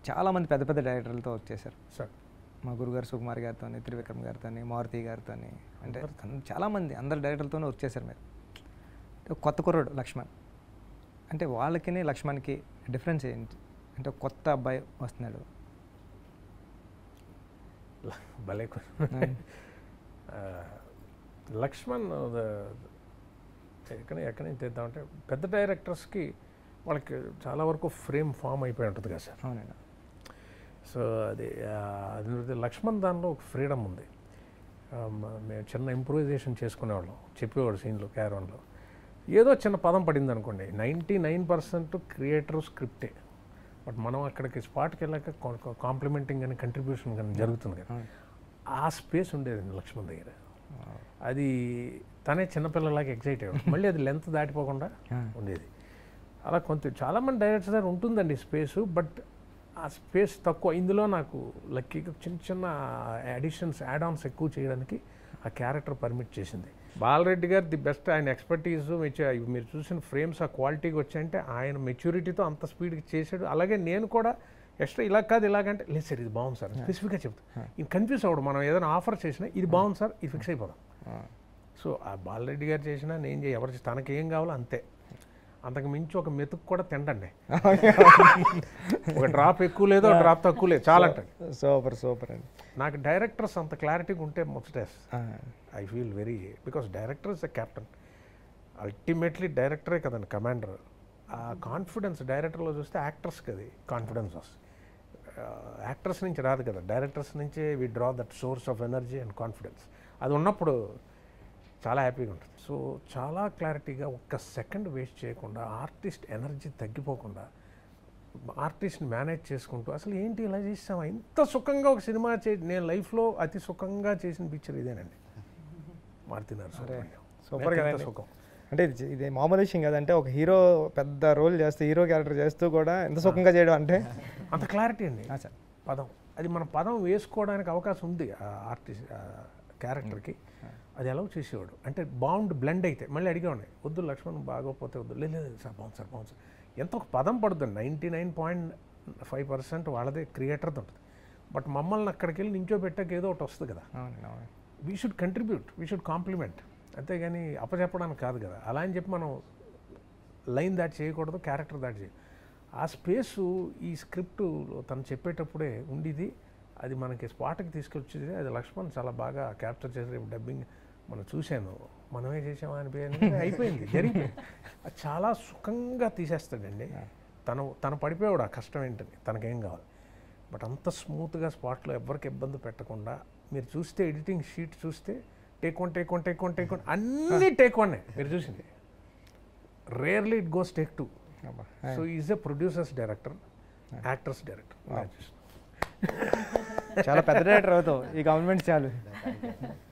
చాలామంది పెద్ద పెద్ద డైరెక్టర్లతో వర్క్ చేశారు. సార్ మా గురుగారు సుకుమార్ గారితో, త్రివిక్రమ్ గారితో, మారుతి గారితో, అంటే చాలామంది అందరు డైరెక్టర్లతోనే వర్క్ చేశారు మీరు. కొత్త కుర్రాడు లక్ష్మణ్, అంటే వాళ్ళకి లక్ష్మణ్కి డిఫరెన్స్ ఏంటి? అంటే కొత్త అబ్బాయి వస్తున్నాడు. భలే లక్ష్మణ్ ఎక్కడి నుంచి తెద్దామంటే పెద్ద డైరెక్టర్స్కి వాళ్ళకి చాలా వరకు ఫ్రేమ్ ఫామ్ అయిపోయి ఉంటుంది కదా సార్. అవునండి. సో అది లక్ష్మణ్ దానిలో ఒక ఫ్రీడమ్ ఉంది. మేము చిన్న ఇంప్రూవైజేషన్ చేసుకునేవాళ్ళం, చెప్పేవాడు సీన్లో క్యారవన్లో ఏదో చిన్న పదం పడింది అనుకోండి, 99% క్రియేటర్ స్క్రిప్టే, బట్ మనం అక్కడికి స్పాట్కి వెళ్ళాక కాంప్లిమెంటింగ్ కానీ కంట్రిబ్యూషన్ కానీ జరుగుతుంది కదా, ఆ స్పేస్ ఉండేది లక్ష్మణ్ దగ్గర. అది తనే చిన్నపిల్లలాగా ఎగ్జైట్ అయ్యాడు, మళ్ళీ అది లెంత్ దాటిపోకుండా ఉండేది. అలా చాలామంది డైరెక్టర్స్ దగ్గర ఉంటుందండి స్పేసు, బట్ ఆ స్పేస్ తక్కువ. ఇందులో నాకు లక్కీగా చిన్న చిన్న అడిషన్స్ యాడ్ ఆన్స్ ఎక్కువ చేయడానికి ఆ క్యారెక్టర్ పర్మిట్ చేసింది. బాలరెడ్డి గారు ది బెస్ట్, ఆయన ఎక్స్పర్టీసు మీరు చూసిన ఫ్రేమ్స్ ఆ క్వాలిటీకి వచ్చాయంటే ఆయన మెచ్యూరిటీతో అంత స్పీడ్కి చేశాడు. అలాగే నేను కూడా ఎక్స్ట్రా ఇలా కాదు ఇలాగంటే లేదు సార్ ఇది బాగుంది సార్ స్పెసిఫిక్గా చెప్తాను, ఇది కన్ఫ్యూజ్ అవ్వడం. మనం ఏదైనా ఆఫర్ చేసినా ఇది బాగుంది సార్ ఇది ఫిక్స్ అయిపోదాం. సో ఆ బాలరెడ్డి గారు చేసినా నేను ఎవరు తనకి ఏం కావాలో అంతే, అంతకు మించి ఒక మెతుకు కూడా తిండండి. ఒక డ్రాప్ ఎక్కువ లేదు డ్రాప్ తక్కువ లేదు చాలా అంటాడు. సూపర్ సూపర్ అండి. నాకు డైరెక్టర్స్ అంత క్లారిటీగా ఉంటే ముచ్చటేస్ I feel very, because director is the captain, ultimately డైరెక్టరే కదండి కమాండర్. ఆ కాన్ఫిడెన్స్ డైరెక్టర్లో చూస్తే యాక్టర్స్కి అది కాన్ఫిడెన్స్ వస్తుంది, యాక్టర్స్ నుంచి రాదు కదా, డైరెక్టర్స్ నుంచే we draw that source of energy and confidence. అది ఉన్నప్పుడు చాలా హ్యాపీగా ఉంటుంది. సో చాలా క్లారిటీగా ఒక్క సెకండ్ వేస్ట్ చేయకుండా, ఆర్టిస్ట్ ఎనర్జీ తగ్గిపోకుండా, ఆర్టిస్ట్ని మేనేజ్ చేసుకుంటూ, అసలు ఏంటి ఇలా చేసామా ఇంత సుఖంగా ఒక సినిమా నేను లైఫ్లో అతి సుఖంగా చేసిన పిక్చర్ ఇదేనండి మారుతి నరసింహ. సూపర్ కదా సుఖం అంటే ఇది మామూలు విషయం కదంటే, ఒక హీరో పెద్ద రోల్ చేస్తూ హీరో క్యారెక్టర్ చేస్తూ కూడా ఎంత సుఖంగా చేయడం అంటే అంత క్లారిటీ అండి పదం. అది మన పదం వేసుకోవడానికి అవకాశం ఉంది ఆర్టిస్ట్ క్యారెక్టర్కి, అది ఎలా చేసేవాడు అంటే బ్లెండ్ అయితే మళ్ళీ అడిగేవాడిని, వద్దు లక్ష్మణ్ బాగోపోతే వద్దు, లేదు సార్ బాగుంది సార్ బాగుంది సార్. ఎంత ఒక పదం పడుతుంది, 99.5% వాళ్ళదే క్రియేటర్ది ఉంటుంది. బట్ మమ్మల్ని అక్కడికి వెళ్ళి నించో పెట్టాక ఏదో ఒకటి వస్తుంది కదా, we should contribute, we should complement, అంతేగాని అప్పచెప్పడానికి కాదు కదా. అలా అని చెప్పి మనం లైన్ దాటి చేయకూడదు, క్యారెక్టర్ దాటి చేయ. ఆ స్పేసు ఈ స్క్రిప్ట్ తను చెప్పేటప్పుడే ఉండేది, అది మనకి స్పాట్కి తీసుకొచ్చేది. అది లక్ష్మణ్ చాలా బాగా క్యాప్చర్ చేసి డబ్బింగ్ మనం చూశాను, మనమే చేసామా అనిపోయింది, అయిపోయింది జరిగిపోయింది. అది చాలా సుఖంగా తీసేస్తాడండి. తను పడిపోయాడు ఆ కష్టం ఏంటని, తనకేం కావాలి, బట్ అంత స్మూత్గా స్పాట్లో ఎవరికి ఇబ్బంది పెట్టకుండా. మీరు చూస్తే ఎడిటింగ్ షీట్ చూస్తే టేక్ వన్ అన్నీ టేక్ వన్నే మీరు చూసింది, rarely it goes take 2. So is a producers director, actors director. చాలా పెద్ద డైరెక్టర్ అవుతావు, ఈ గవర్నమెంట్ చాలు.